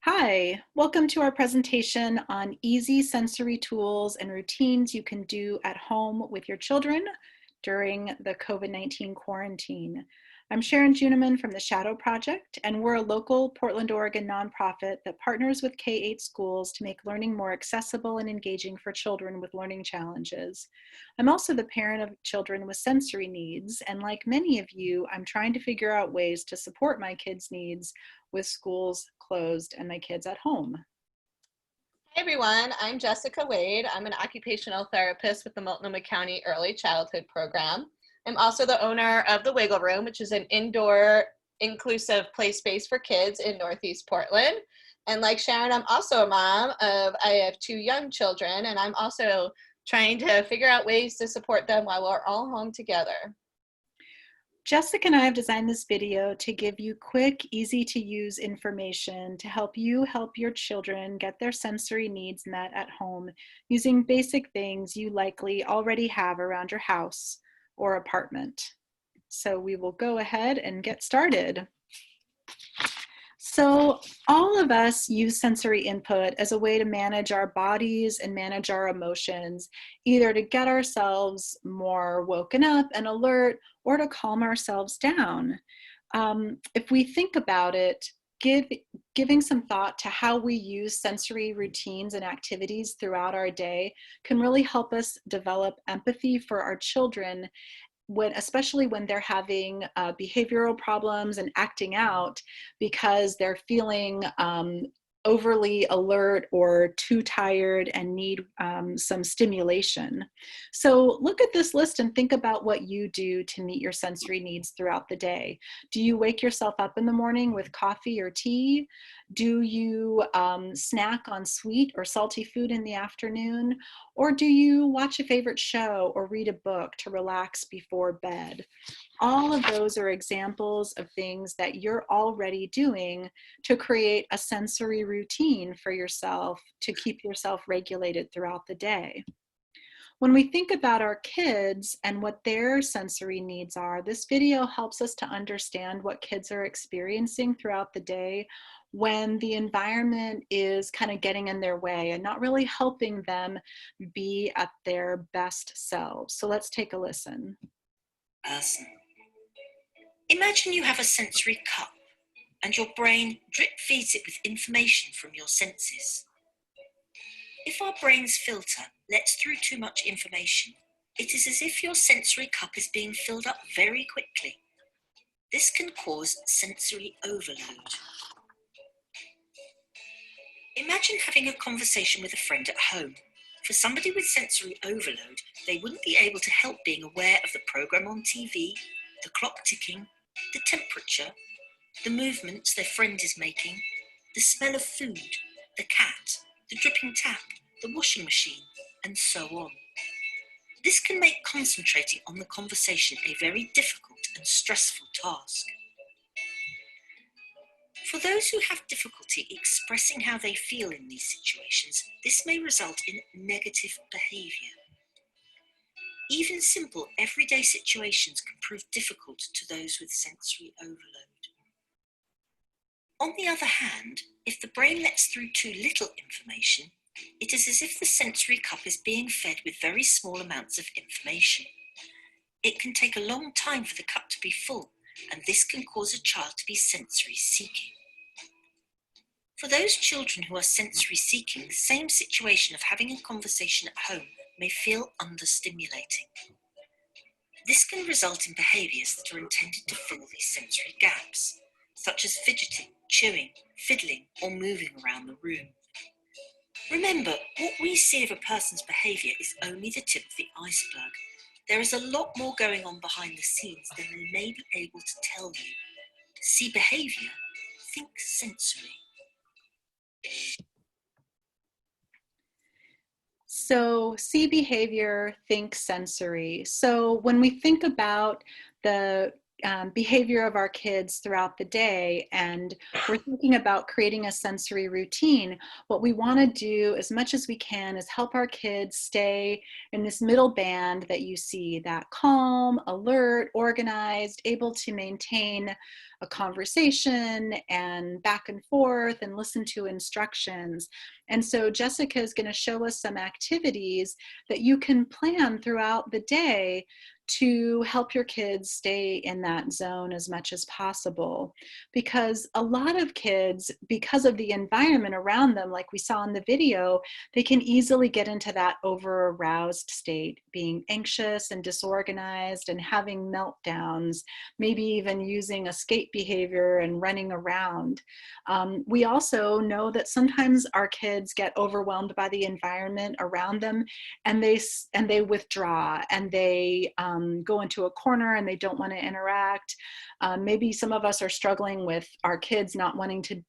Hi, welcome to our presentation on easy sensory tools and routines you can do at home with your children during the COVID-19 quarantine. I'm Sharon Juneman from the Shadow Project, and we're a local Portland, Oregon nonprofit that partners with K-8 schools to make learning more accessible and engaging for children with learning challenges. I'm also the parent of children with sensory needs, and like many of you, I'm trying to figure out ways to support my kids' needs with schools closed and my kids at home. Hey everyone, I'm Jessica Wade. I'm an occupational therapist with the Multnomah County Early Childhood Program. I'm also the owner of the Wiggle Room, which is an indoor inclusive play space for kids in Northeast Portland. And like Sharon, I'm also a mom I have two young children, and I'm also trying to figure out ways to support them while we're all home together. Jessica and I have designed this video to give you quick, easy to use information to help you help your children get their sensory needs met at home using basic things you likely already have around your house or apartment. So we will go ahead and get started. So all of us use sensory input as a way to manage our bodies and manage our emotions, either to get ourselves more woken up and alert or to calm ourselves down. If we think about it, giving some thought to how we use sensory routines and activities throughout our day can really help us develop empathy for our children especially when they're having behavioral problems and acting out because they're feeling overly alert or too tired and need some stimulation. So look at this list and think about what you do to meet your sensory needs throughout the day. Do you wake yourself up in the morning with coffee or tea? Do you snack on sweet or salty food in the afternoon? Or do you watch a favorite show or read a book to relax before bed? All of those are examples of things that you're already doing to create a sensory routine for yourself to keep yourself regulated throughout the day. When we think about our kids and what their sensory needs are, this video helps us to understand what kids are experiencing throughout the day when the environment is kind of getting in their way and not really helping them be at their best selves. So let's take a listen. Person. Imagine you have a sensory cup and your brain drip feeds it with information from your senses. If our brain's filter lets through too much information, it is as if your sensory cup is being filled up very quickly. This can cause sensory overload. Imagine having a conversation with a friend at home. For somebody with sensory overload, they wouldn't be able to help being aware of the program on TV, the clock ticking, the temperature, the movements their friend is making, the smell of food, the cat, the dripping tap, the washing machine, and so on. This can make concentrating on the conversation a very difficult and stressful task. For those who have difficulty expressing how they feel in these situations, this may result in negative behaviour. Even simple everyday situations can prove difficult to those with sensory overload. On the other hand, if the brain lets through too little information, it is as if the sensory cup is being fed with very small amounts of information. It can take a long time for the cup to be full, and this can cause a child to be sensory seeking. For those children who are sensory seeking, the same situation of having a conversation at home may feel understimulating. This can result in behaviours that are intended to fill these sensory gaps, such as fidgeting, chewing, fiddling, or moving around the room. Remember, what we see of a person's behaviour is only the tip of the iceberg. There is a lot more going on behind the scenes than they may be able to tell you. See behaviour, think sensory. So see behavior, think sensory. So when we think about the behavior of our kids throughout the day, and we're thinking about creating a sensory routine, what we want to do as much as we can is help our kids stay in this middle band that you see, that calm, alert, organized, able to maintain a conversation and back and forth and listen to instructions. And so Jessica is going to show us some activities that you can plan throughout the day to help your kids stay in that zone as much as possible. Because a lot of kids, because of the environment around them, like we saw in the video, they can easily get into that over-aroused state, being anxious and disorganized and having meltdowns, maybe even using escape behavior and running around. We also know that sometimes our kids get overwhelmed by the environment around them, and they withdraw, and they go into a corner and they don't want to interact. Maybe some of us are struggling with our kids not wanting to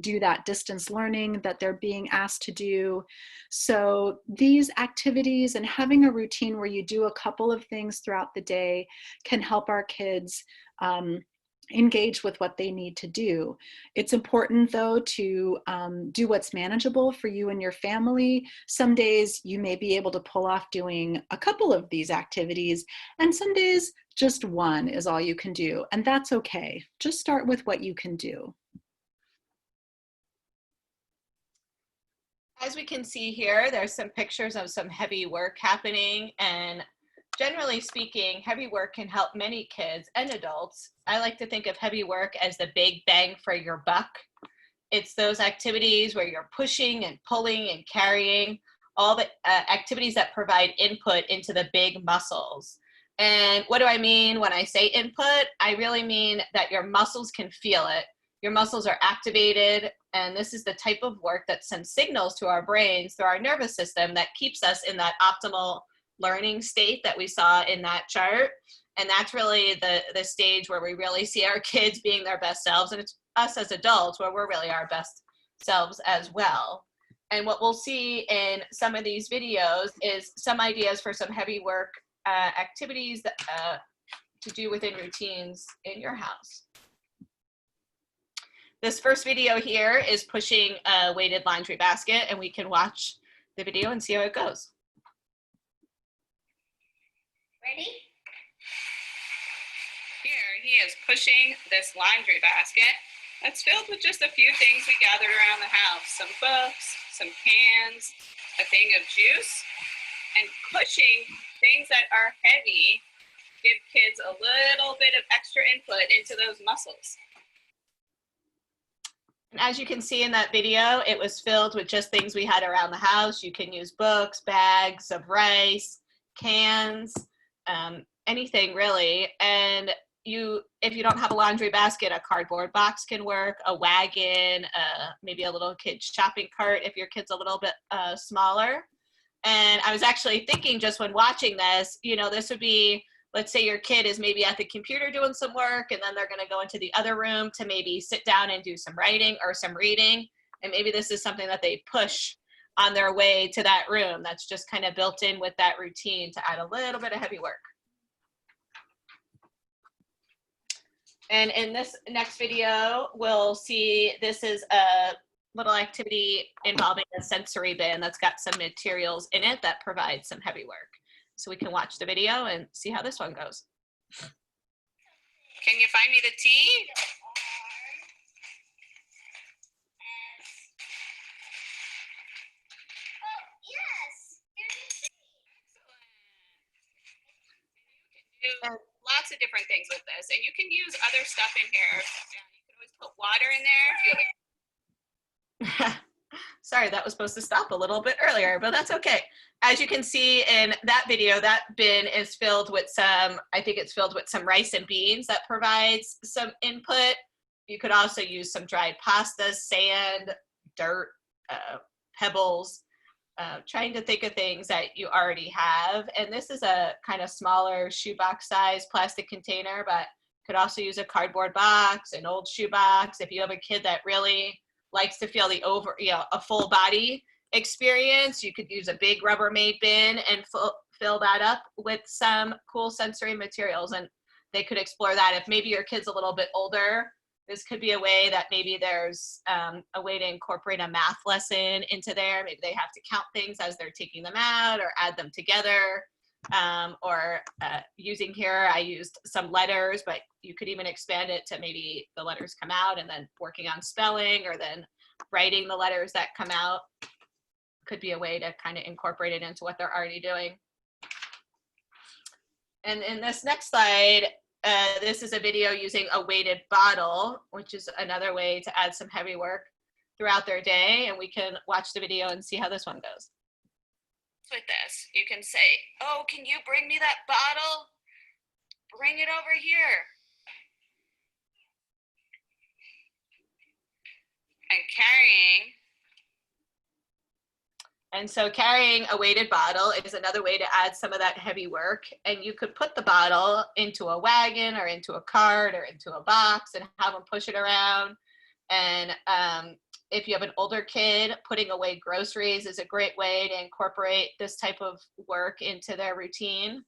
do that distance learning that they're being asked to do. So these activities and having a routine where you do a couple of things throughout the day can help our kids engage with what they need to do. It's important, though, to do what's manageable for you and your family. Some days you may be able to pull off doing a couple of these activities, and some days just one is all you can do, and that's okay. Just start with what you can do. As we can see here, there's some pictures of some heavy work happening, and generally speaking, heavy work can help many kids and adults. I like to think of heavy work as the big bang for your buck. It's those activities where you're pushing and pulling and carrying, all the activities that provide input into the big muscles. And what do I mean when I say input? I really mean that your muscles can feel it. Your muscles are activated, and this is the type of work that sends signals to our brains through our nervous system that keeps us in that optimal learning state that we saw in that chart. And that's really the stage where we really see our kids being their best selves, and it's us as adults where we're really our best selves as well. And what we'll see in some of these videos is some ideas for some heavy work activities that, to do within routines in your house. This first video here is pushing a weighted laundry basket, and we can watch the video and see how it goes. Ready? Here he is pushing this laundry basket that's filled with just a few things we gathered around the house. Some books, some cans, a thing of juice, and pushing things that are heavy give kids a little bit of extra input into those muscles. And as you can see in that video, it was filled with just things we had around the house. You can use books, bags of rice, cans, anything really. And if you don't have a laundry basket, a cardboard box can work, a wagon, maybe a little kid's shopping cart if your kid's a little bit smaller. And I was actually thinking just when watching this, this would be, let's say your kid is maybe at the computer doing some work, and then they're going to go into the other room to maybe sit down and do some writing or some reading. And maybe this is something that they push on their way to that room that's just kind of built in with that routine to add a little bit of heavy work. And in this next video, we'll see this is a little activity involving a sensory bin that's got some materials in it that provide some heavy work. So we can watch the video and see how this one goes. Can you find me the tea? Lots of different things with this, and you can use other stuff in here. You can always put water in there if you have Sorry, that was supposed to stop a little bit earlier, but that's okay. As you can see in that video, that bin is filled with I think it's filled with some rice and beans that provides some input. You could also use some dried pasta, sand, dirt, pebbles, trying to think of things that you already have. And this is a kind of smaller shoebox size plastic container, but could also use a cardboard box, an old shoebox. If you have a kid that really likes to feel a full body experience, you could use a big Rubbermaid bin and fill that up with some cool sensory materials. And they could explore that. If maybe your kid's a little bit older, this could be a way that maybe there's a way to incorporate a math lesson into there. Maybe they have to count things as they're taking them out or add them together. Using here, I used some letters, but you could even expand it to maybe the letters come out and then working on spelling, or then writing the letters that come out. Could be a way to kind of incorporate it into what they're already doing. And in this next slide, this is a video using a weighted bottle, which is another way to add some heavy work throughout their day. And we can watch the video and see how this one goes. With this, you can say, oh, can you bring me that bottle? Bring it over here. And carrying. And so carrying a weighted bottle is another way to add some of that heavy work. And you could put the bottle into a wagon or into a cart or into a box and have them push it around. And if you have an older kid, putting away groceries is a great way to incorporate this type of work into their routine.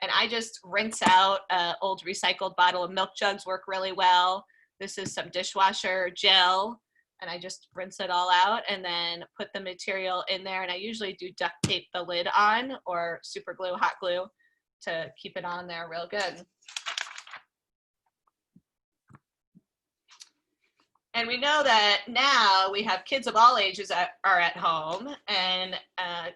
And I just rinse out an old recycled bottle of milk jugs, work really well. This is some dishwasher gel. And I just rinse it all out and then put the material in there. And I usually do duct tape the lid on, or super glue, hot glue, to keep it on there real good. And we know that now we have kids of all ages that are at home and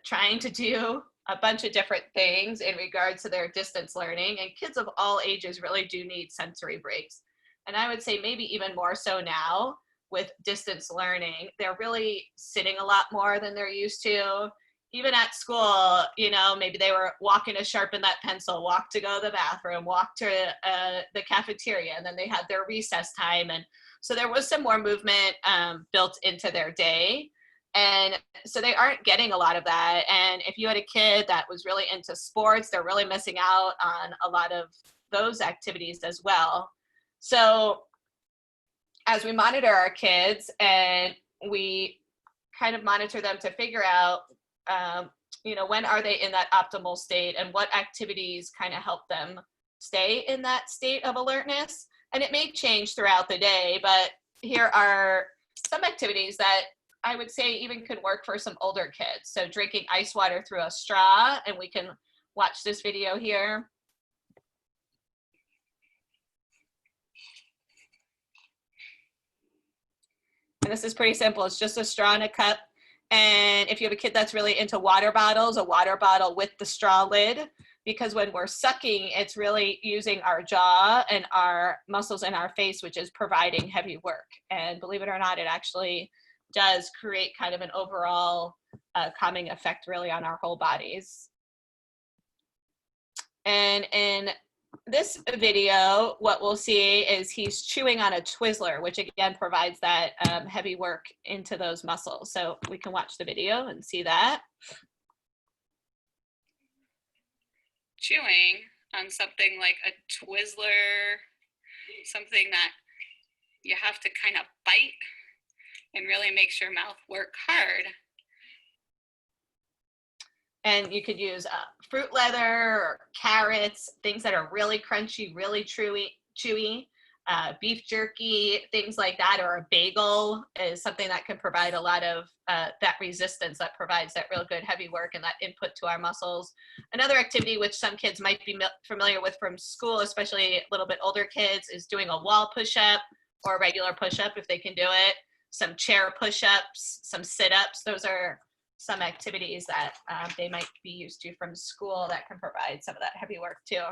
trying to do a bunch of different things in regards to their distance learning. And kids of all ages really do need sensory breaks. And I would say maybe even more so now with distance learning. They're really sitting a lot more than they're used to. Even at school, you know, maybe they were walking to sharpen that pencil, walk to go to the bathroom, walk to the cafeteria, and then they had their recess time. And so there was some more movement built into their day. And so they aren't getting a lot of that. And if you had a kid that was really into sports, they're really missing out on a lot of those activities as well. So as we monitor our kids and we kind of monitor them to figure out, you know, when are they in that optimal state and what activities kind of help them stay in that state of alertness. And it may change throughout the day, but here are some activities that I would say even could work for some older kids. So drinking ice water through a straw, and we can watch this video here. And this is pretty simple. It's just a straw and a cup. And if you have a kid that's really into water bottles, a water bottle with the straw lid, because when we're sucking, it's really using our jaw and our muscles in our face, which is providing heavy work. And believe it or not, it actually does create kind of an overall calming effect really on our whole bodies. And in this video, what we'll see is he's chewing on a Twizzler, which again provides that heavy work into those muscles. So we can watch the video and see that. Chewing on something like a Twizzler, something that you have to kind of bite and really makes your mouth work hard. And you could use fruit leather or carrots, things that are really crunchy, really chewy, beef jerky, things like that, or a bagel is something that can provide a lot of that resistance that provides that real good heavy work and that input to our muscles. Another activity which some kids might be familiar with from school, especially a little bit older kids, is doing a wall push-up or a regular push-up if they can do it, some chair push-ups, some sit-ups. Those are some activities that they might be used to from school that can provide some of that heavy work too.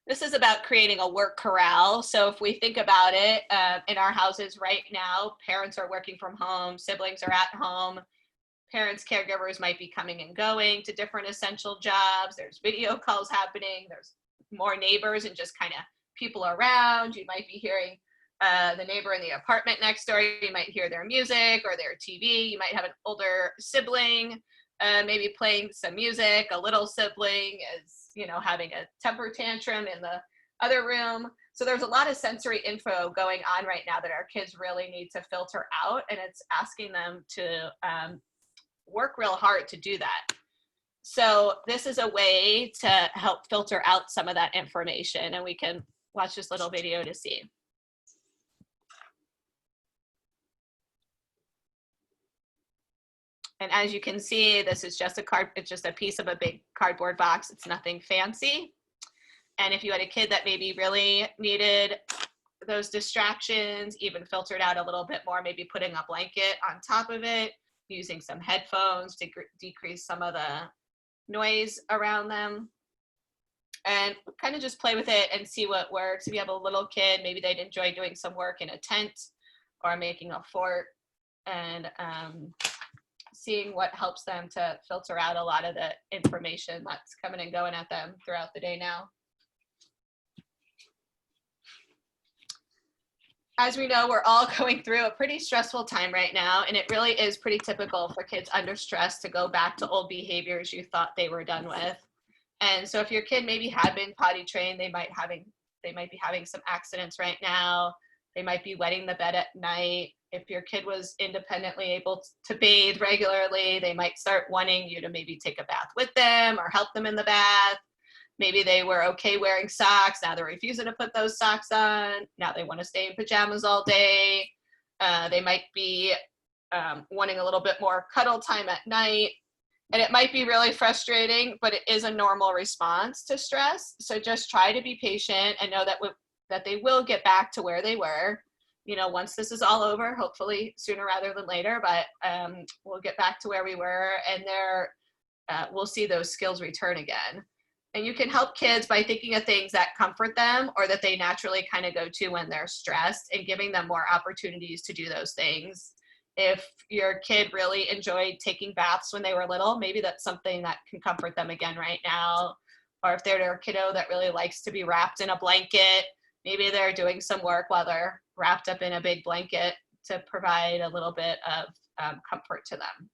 This is about creating a work corral. So if we think about it, in our houses right now, parents are working from home, siblings are at home, parents, caregivers might be coming and going to different essential jobs. There's video calls happening. There's more neighbors and just kind of people around. You might be hearing the neighbor in the apartment next door. You might hear their music or their TV. You might have an older sibling maybe playing some music. A little sibling is, you know, having a temper tantrum in the other room. So there's a lot of sensory info going on right now that our kids really need to filter out, and it's asking them to work real hard to do that. So this is a way to help filter out some of that information, and we can watch this little video to see. And as you can see, this is just it's just a piece of a big cardboard box. It's nothing fancy. And if you had a kid that maybe really needed those distractions, even filtered out a little bit more, maybe putting a blanket on top of it, using some headphones to decrease some of the noise around them, and kind of just play with it and see what works. If you have a little kid, maybe they'd enjoy doing some work in a tent or making a fort, and seeing what helps them to filter out a lot of the information that's coming and going at them throughout the day now. As we know, we're all going through a pretty stressful time right now, and it really is pretty typical for kids under stress to go back to old behaviors you thought they were done with. And so if your kid maybe had been potty trained, they might be having some accidents right now. They might be wetting the bed at night. If your kid was independently able to bathe regularly, they might start wanting you to maybe take a bath with them or help them in the bath. Maybe they were okay wearing socks. Now they're refusing to put those socks on. Now they want to stay in pajamas all day. They might be wanting a little bit more cuddle time at night. And it might be really frustrating, but it is a normal response to stress. So just try to be patient and know that they will get back to where they were. You know, once this is all over, hopefully sooner rather than later, but we'll get back to where we were, and we'll see those skills return again. And you can help kids by thinking of things that comfort them or that they naturally kind of go to when they're stressed, and giving them more opportunities to do those things. If your kid really enjoyed taking baths when they were little, maybe that's something that can comfort them again right now. Or if they're a kiddo that really likes to be wrapped in a blanket, maybe they're doing some work while they're wrapped up in a big blanket to provide a little bit of comfort to them.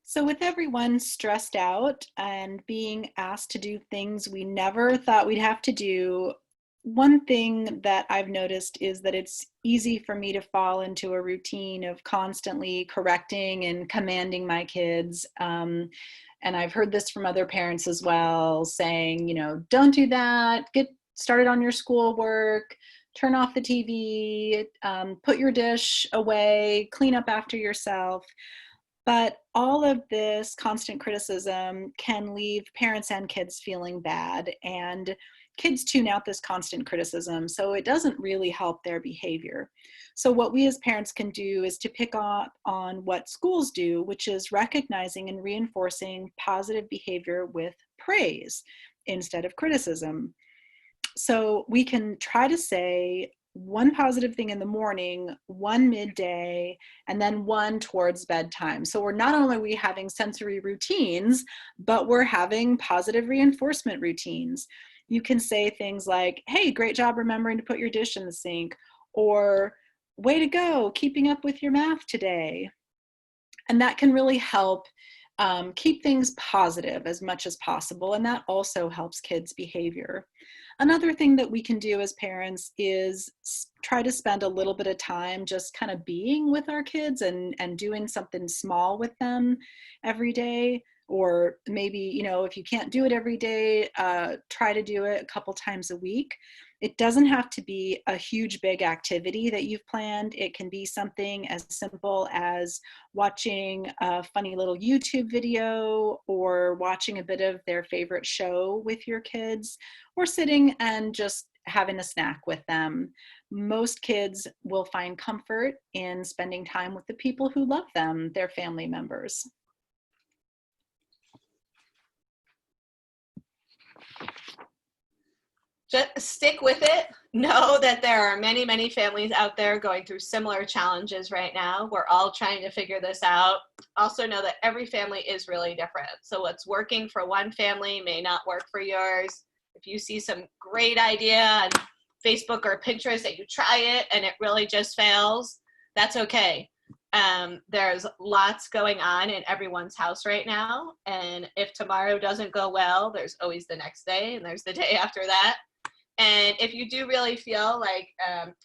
So with everyone stressed out and being asked to do things we never thought we'd have to do, one thing that I've noticed is that it's easy for me to fall into a routine of constantly correcting and commanding my kids. And I've heard this from other parents as well, saying, you know, don't do that, get started on your schoolwork, turn off the TV, put your dish away, clean up after yourself. But all of this constant criticism can leave parents and kids feeling bad, and kids tune out this constant criticism, so it doesn't really help their behavior. So what we as parents can do is to pick up on what schools do, which is recognizing and reinforcing positive behavior with praise instead of criticism. So we can try to say one positive thing in the morning, one midday, and then one towards bedtime. So we're not only are we having sensory routines, but we're having positive reinforcement routines. You can say things like, hey, great job remembering to put your dish in the sink, or way to go, keeping up with your math today. And that can really help keep things positive as much as possible, and that also helps kids' behavior. Another thing that we can do as parents is try to spend a little bit of time just kind of being with our kids and doing something small with them every day. Or maybe, you know, if you can't do it every day, try to do it a couple times a week. It doesn't have to be a huge, big activity that you've planned. It can be something as simple as watching a funny little YouTube video, or watching a bit of their favorite show with your kids, or sitting and just having a snack with them. Most kids will find comfort in spending time with the people who love them, their family members. Just stick with it. Know that there are many, many families out there going through similar challenges right now. We're all trying to figure this out. Also know that every family is really different. So what's working for one family may not work for yours. If you see some great idea on Facebook or Pinterest that you try it and it really just fails, that's okay. There's lots going on in everyone's house right now. And if tomorrow doesn't go well, there's always the next day, and there's the day after that. And if you do really feel like,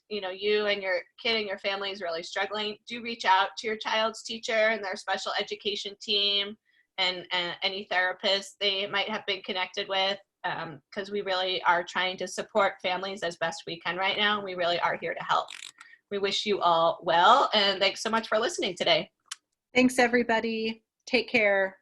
you and your kid and your family is really struggling, do reach out to your child's teacher and their special education team and any therapist they might have been connected with, because we really are trying to support families as best we can right now. We really are here to help. We wish you all well, and thanks so much for listening today. Thanks, everybody. Take care.